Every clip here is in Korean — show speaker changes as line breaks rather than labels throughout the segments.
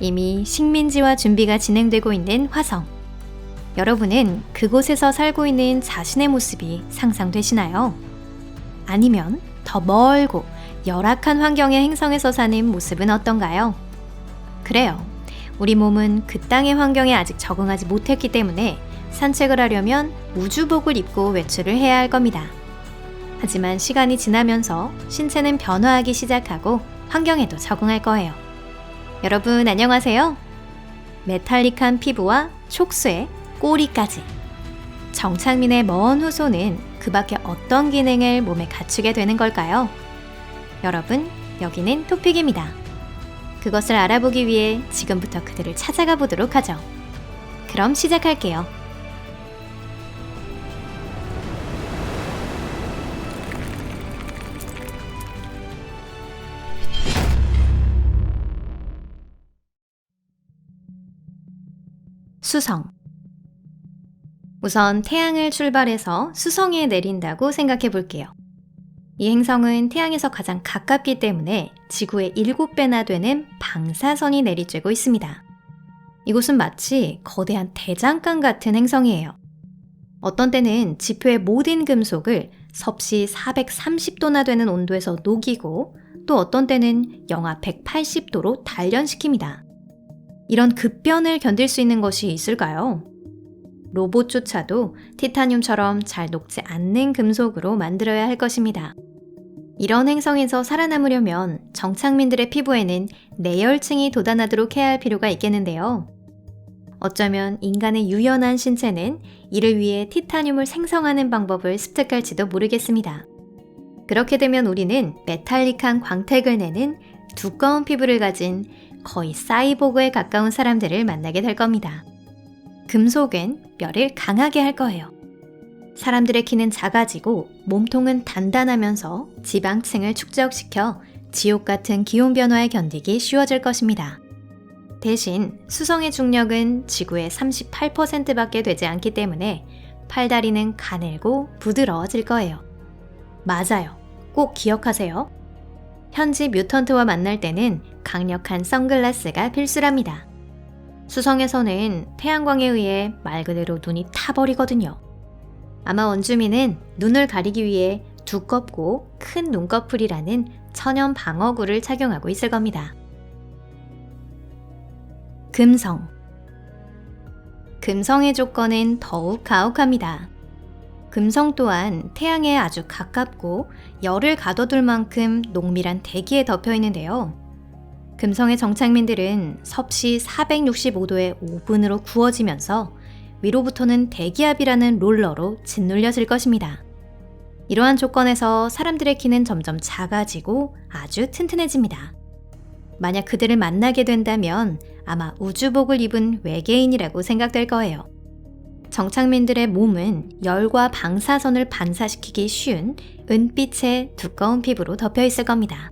이미 식민지화 준비가 진행되고 있는 화성. 여러분은 그곳에서 살고 있는 자신의 모습이 상상되시나요? 아니면 더 멀고 열악한 환경의 행성에서 사는 모습은 어떤가요? 그래요. 우리 몸은 그 땅의 환경에 아직 적응하지 못했기 때문에 산책을 하려면 우주복을 입고 외출을 해야 할 겁니다. 하지만 시간이 지나면서 신체는 변화하기 시작하고 환경에도 적응할 거예요. 여러분 안녕하세요. 메탈릭한 피부와 촉수에 꼬리까지. 정창민의 먼 후손은 그 밖에 어떤 기능을 몸에 갖추게 되는 걸까요? 여러분, 여기는 토픽입니다. 그것을 알아보기 위해 지금부터 그들을 찾아가 보도록 하죠. 그럼 시작할게요. 수성. 우선 태양을 출발해서 수성에 내린다고 생각해 볼게요. 이 행성은 태양에서 가장 가깝기 때문에 지구의 7배나 되는 방사선이 내리쬐고 있습니다. 이곳은 마치 거대한 대장간 같은 행성이에요. 어떤 때는 지표의 모든 금속을 섭씨 430도나 되는 온도에서 녹이고 또 어떤 때는 영하 180도로 단련시킵니다. 이런 급변을 견딜 수 있는 것이 있을까요? 로봇조차도 티타늄처럼 잘 녹지 않는 금속으로 만들어야 할 것입니다. 이런 행성에서 살아남으려면 정착민들의 피부에는 내열층이 돋아나도록 해야 할 필요가 있겠는데요. 어쩌면 인간의 유연한 신체는 이를 위해 티타늄을 생성하는 방법을 습득할지도 모르겠습니다. 그렇게 되면 우리는 메탈릭한 광택을 내는 두꺼운 피부를 가진 거의 사이보그에 가까운 사람들을 만나게 될 겁니다. 금속은 뼈를 강하게 할 거예요. 사람들의 키는 작아지고 몸통은 단단하면서 지방층을 축적시켜 지옥 같은 기온 변화에 견디기 쉬워질 것입니다. 대신 수성의 중력은 지구의 38%밖에 되지 않기 때문에 팔다리는 가늘고 부드러워질 거예요. 맞아요. 꼭 기억하세요. 현지 뮤턴트와 만날 때는 강력한 선글라스가 필수랍니다. 수성에서는 태양광에 의해 말 그대로 눈이 타버리거든요. 아마 원주민은 눈을 가리기 위해 두껍고 큰 눈꺼풀이라는 천연 방어구를 착용하고 있을 겁니다. 금성. 금성의 조건은 더욱 가혹합니다. 금성 또한 태양에 아주 가깝고 열을 가둬둘 만큼 농밀한 대기에 덮여 있는데요. 금성의 정착민들은 섭씨 465도의 오븐으로 구워지면서 위로부터는 대기압이라는 롤러로 짓눌려질 것입니다. 이러한 조건에서 사람들의 키는 점점 작아지고 아주 튼튼해집니다. 만약 그들을 만나게 된다면 아마 우주복을 입은 외계인이라고 생각될 거예요. 정착민들의 몸은 열과 방사선을 반사시키기 쉬운 은빛의 두꺼운 피부로 덮여 있을 겁니다.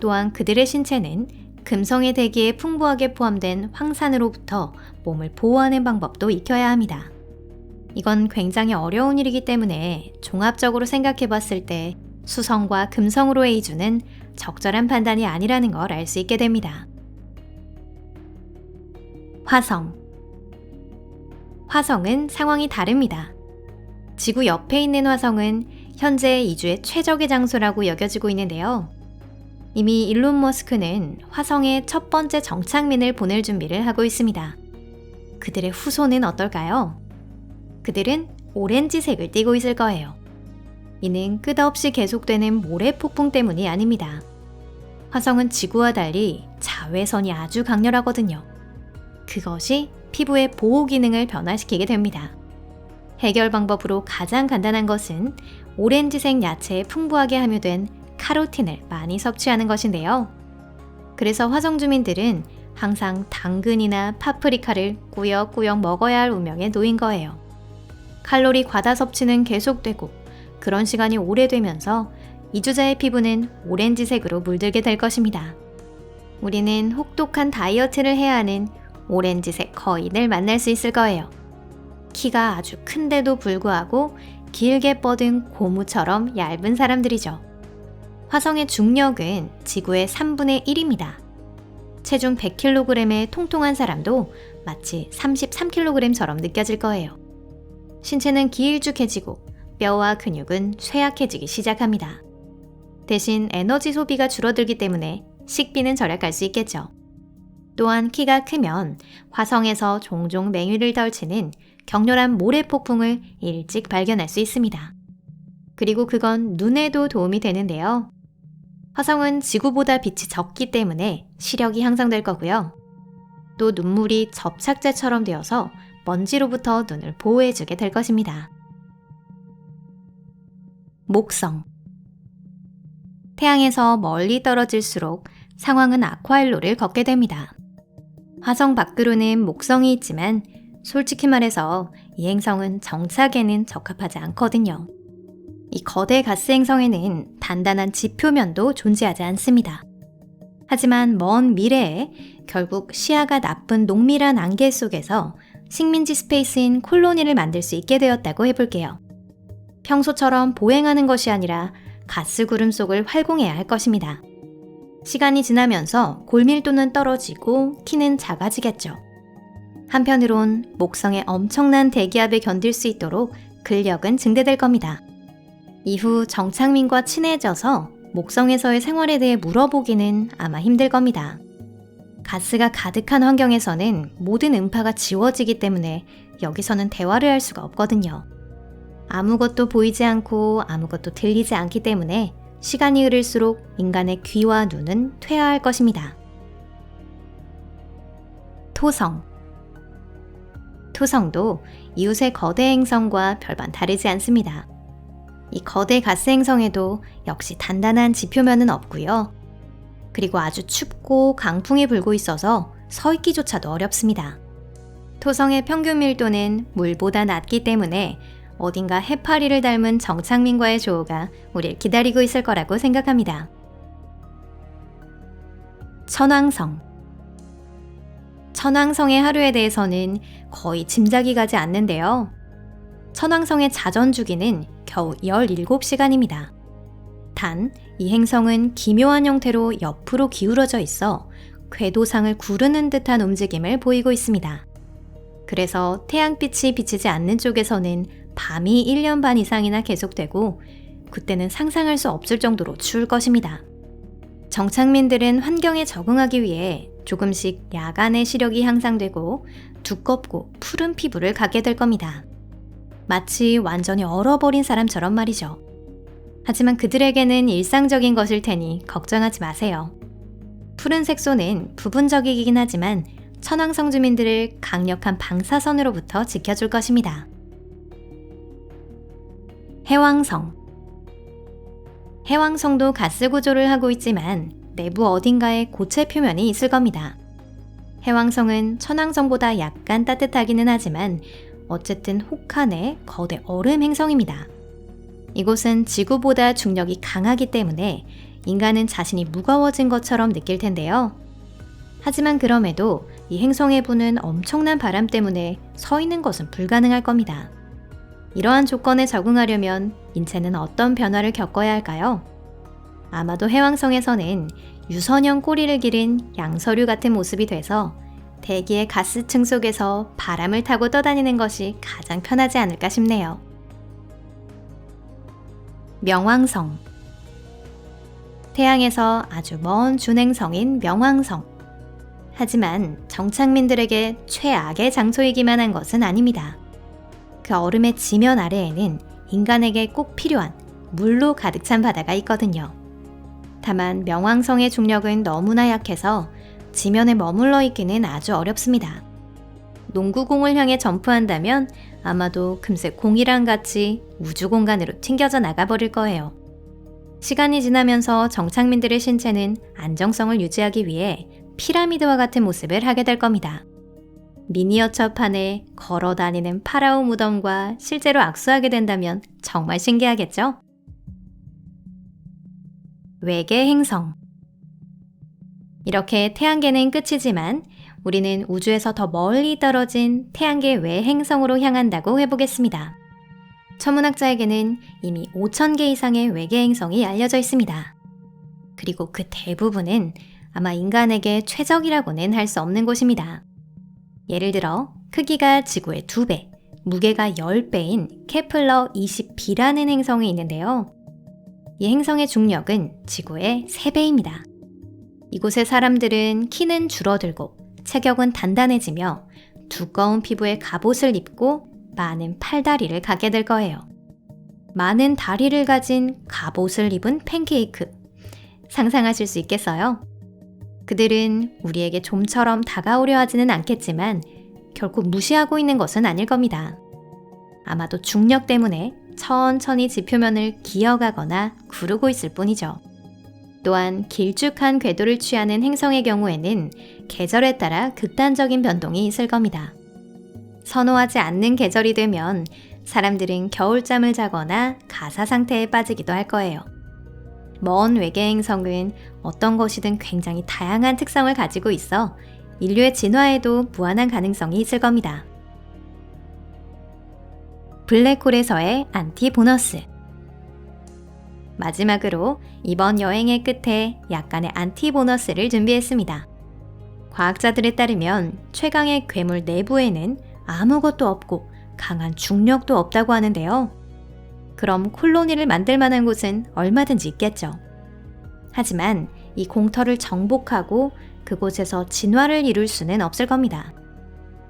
또한 그들의 신체는 금성의 대기에 풍부하게 포함된 황산으로부터 몸을 보호하는 방법도 익혀야 합니다. 이건 굉장히 어려운 일이기 때문에 종합적으로 생각해 봤을 때 수성과 금성으로의 이주는 적절한 판단이 아니라는 걸 알 수 있게 됩니다. 화성. 화성은 상황이 다릅니다. 지구 옆에 있는 화성은 현재 이주의 최적의 장소라고 여겨지고 있는데요. 이미 일론 머스크는 화성에 첫 번째 정착민을 보낼 준비를 하고 있습니다. 그들의 후손은 어떨까요? 그들은 오렌지색을 띠고 있을 거예요. 이는 끝없이 계속되는 모래 폭풍 때문이 아닙니다. 화성은 지구와 달리 자외선이 아주 강렬하거든요. 그것이 피부의 보호 기능을 변화시키게 됩니다. 해결 방법으로 가장 간단한 것은 오렌지색 야채에 풍부하게 함유된 카로틴을 많이 섭취하는 것인데요. 그래서 화성 주민들은 항상 당근이나 파프리카를 꾸역꾸역 먹어야 할 운명에 놓인 거예요. 칼로리 과다 섭취는 계속되고 그런 시간이 오래되면서 이주자의 피부는 오렌지색으로 물들게 될 것입니다. 우리는 혹독한 다이어트를 해야 하는 오렌지색 거인을 만날 수 있을 거예요. 키가 아주 큰데도 불구하고 길게 뻗은 고무처럼 얇은 사람들이죠. 화성의 중력은 지구의 3분의 1입니다. 체중 100kg의 통통한 사람도 마치 33kg처럼 느껴질 거예요. 신체는 길쭉해지고 뼈와 근육은 쇠약해지기 시작합니다. 대신 에너지 소비가 줄어들기 때문에 식비는 절약할 수 있겠죠. 또한 키가 크면 화성에서 종종 맹위를 떨치는 격렬한 모래폭풍을 일찍 발견할 수 있습니다. 그리고 그건 눈에도 도움이 되는데요. 화성은 지구보다 빛이 적기 때문에 시력이 향상될 거고요. 또 눈물이 접착제처럼 되어서 먼지로부터 눈을 보호해주게 될 것입니다. 목성. 태양에서 멀리 떨어질수록 상황은 악화일로를 걷게 됩니다. 화성 밖으로는 목성이 있지만 솔직히 말해서 이 행성은 정착에는 적합하지 않거든요. 이 거대 가스 행성에는 단단한 지표면도 존재하지 않습니다. 하지만 먼 미래에 결국 시야가 나쁜 농밀한 안개 속에서 식민지 스페이스인 콜로니를 만들 수 있게 되었다고 해볼게요. 평소처럼 보행하는 것이 아니라 가스 구름 속을 활공해야 할 것입니다. 시간이 지나면서 골밀도는 떨어지고 키는 작아지겠죠. 한편으론 목성의 엄청난 대기압을 견딜 수 있도록 근력은 증대될 겁니다. 이후 정착민과 친해져서 목성에서의 생활에 대해 물어보기는 아마 힘들 겁니다. 가스가 가득한 환경에서는 모든 음파가 지워지기 때문에 여기서는 대화를 할 수가 없거든요. 아무것도 보이지 않고 아무것도 들리지 않기 때문에 시간이 흐를수록 인간의 귀와 눈은 퇴화할 것입니다. 토성. 토성도 이웃의 거대 행성과 별반 다르지 않습니다. 이 거대 가스 행성에도 역시 단단한 지표면은 없고요. 그리고 아주 춥고 강풍이 불고 있어서 서 있기조차도 어렵습니다. 토성의 평균 밀도는 물보다 낮기 때문에 어딘가 해파리를 닮은 정착민과의 조우가 우릴 기다리고 있을 거라고 생각합니다. 천왕성. 천왕성의 하루에 대해서는 거의 짐작이 가지 않는데요. 천왕성의 자전 주기는 겨우 17시간입니다. 단, 이 행성은 기묘한 형태로 옆으로 기울어져 있어 궤도상을 구르는 듯한 움직임을 보이고 있습니다. 그래서 태양빛이 비치지 않는 쪽에서는 밤이 1년 반 이상이나 계속되고 그때는 상상할 수 없을 정도로 추울 것입니다. 정착민들은 환경에 적응하기 위해 조금씩 야간의 시력이 향상되고 두껍고 푸른 피부를 갖게 될 겁니다. 마치 완전히 얼어버린 사람처럼 말이죠. 하지만 그들에게는 일상적인 것일 테니 걱정하지 마세요. 푸른 색소는 부분적이긴 하지만 천왕성 주민들을 강력한 방사선으로부터 지켜줄 것입니다. 해왕성. 해왕성도 가스 구조를 하고 있지만 내부 어딘가에 고체 표면이 있을 겁니다. 해왕성은 천왕성보다 약간 따뜻하기는 하지만 어쨌든 혹한의 거대 얼음 행성입니다. 이곳은 지구보다 중력이 강하기 때문에 인간은 자신이 무거워진 것처럼 느낄 텐데요. 하지만 그럼에도 이 행성에 부는 엄청난 바람 때문에 서 있는 것은 불가능할 겁니다. 이러한 조건에 적응하려면 인체는 어떤 변화를 겪어야 할까요? 아마도 해왕성에서는 유선형 꼬리를 기른 양서류 같은 모습이 돼서 대기의 가스층 속에서 바람을 타고 떠다니는 것이 가장 편하지 않을까 싶네요. 명왕성. 태양에서 아주 먼 준행성인 명왕성. 하지만 정착민들에게 최악의 장소이기만 한 것은 아닙니다. 그 얼음의 지면 아래에는 인간에게 꼭 필요한 물로 가득 찬 바다가 있거든요. 다만 명왕성의 중력은 너무나 약해서 지면에 머물러 있기는 아주 어렵습니다. 농구공을 향해 점프한다면 아마도 금세 공이랑 같이 우주 공간으로 튕겨져 나가버릴 거예요. 시간이 지나면서 정착민들의 신체는 안정성을 유지하기 위해 피라미드와 같은 모습을 하게 될 겁니다. 미니어처판에 걸어 다니는 파라오 무덤과 실제로 악수하게 된다면 정말 신기하겠죠? 외계 행성. 이렇게 태양계는 끝이지만 우리는 우주에서 더 멀리 떨어진 태양계 외 행성으로 향한다고 해보겠습니다. 천문학자에게는 이미 5,000개 이상의 외계 행성이 알려져 있습니다. 그리고 그 대부분은 아마 인간에게 최적이라고는 할 수 없는 곳입니다. 예를 들어 크기가 지구의 2배, 무게가 10배인 케플러 20b라는 행성이 있는데요. 이 행성의 중력은 지구의 3배입니다. 이곳의 사람들은 키는 줄어들고 체격은 단단해지며 두꺼운 피부에 갑옷을 입고 많은 팔다리를 갖게 될 거예요. 많은 다리를 가진 갑옷을 입은 팬케이크. 상상하실 수 있겠어요? 그들은 우리에게 좀처럼 다가오려 하지는 않겠지만 결코 무시하고 있는 것은 아닐 겁니다. 아마도 중력 때문에 천천히 지표면을 기어가거나 구르고 있을 뿐이죠. 또한 길쭉한 궤도를 취하는 행성의 경우에는 계절에 따라 극단적인 변동이 있을 겁니다. 선호하지 않는 계절이 되면 사람들은 겨울잠을 자거나 가사 상태에 빠지기도 할 거예요. 먼 외계 행성은 어떤 것이든 굉장히 다양한 특성을 가지고 있어 인류의 진화에도 무한한 가능성이 있을 겁니다. 블랙홀에서의 안티 보너스. 마지막으로 이번 여행의 끝에 약간의 안티 보너스를 준비했습니다. 과학자들에 따르면 최강의 괴물 내부에는 아무것도 없고 강한 중력도 없다고 하는데요. 그럼 콜로니를 만들 만한 곳은 얼마든지 있겠죠. 하지만 이 공터를 정복하고 그곳에서 진화를 이룰 수는 없을 겁니다.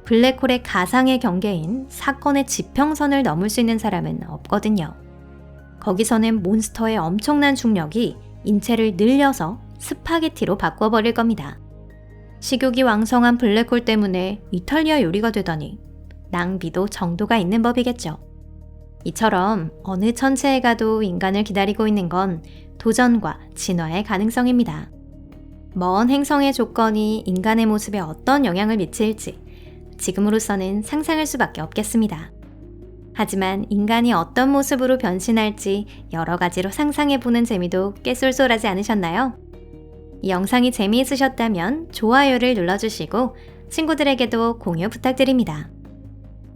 블랙홀의 가상의 경계인 사건의 지평선을 넘을 수 있는 사람은 없거든요. 거기서는 몬스터의 엄청난 중력이 인체를 늘려서 스파게티로 바꿔버릴 겁니다. 식욕이 왕성한 블랙홀 때문에 이탈리아 요리가 되다니 낭비도 정도가 있는 법이겠죠. 이처럼 어느 천체에 가도 인간을 기다리고 있는 건 도전과 진화의 가능성입니다. 먼 행성의 조건이 인간의 모습에 어떤 영향을 미칠지 지금으로서는 상상할 수밖에 없겠습니다. 하지만 인간이 어떤 모습으로 변신할지 여러 가지로 상상해보는 재미도 꽤 쏠쏠하지 않으셨나요? 이 영상이 재미있으셨다면 좋아요를 눌러주시고 친구들에게도 공유 부탁드립니다.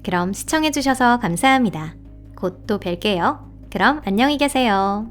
그럼 시청해주셔서 감사합니다. 곧 또 뵐게요. 그럼 안녕히 계세요.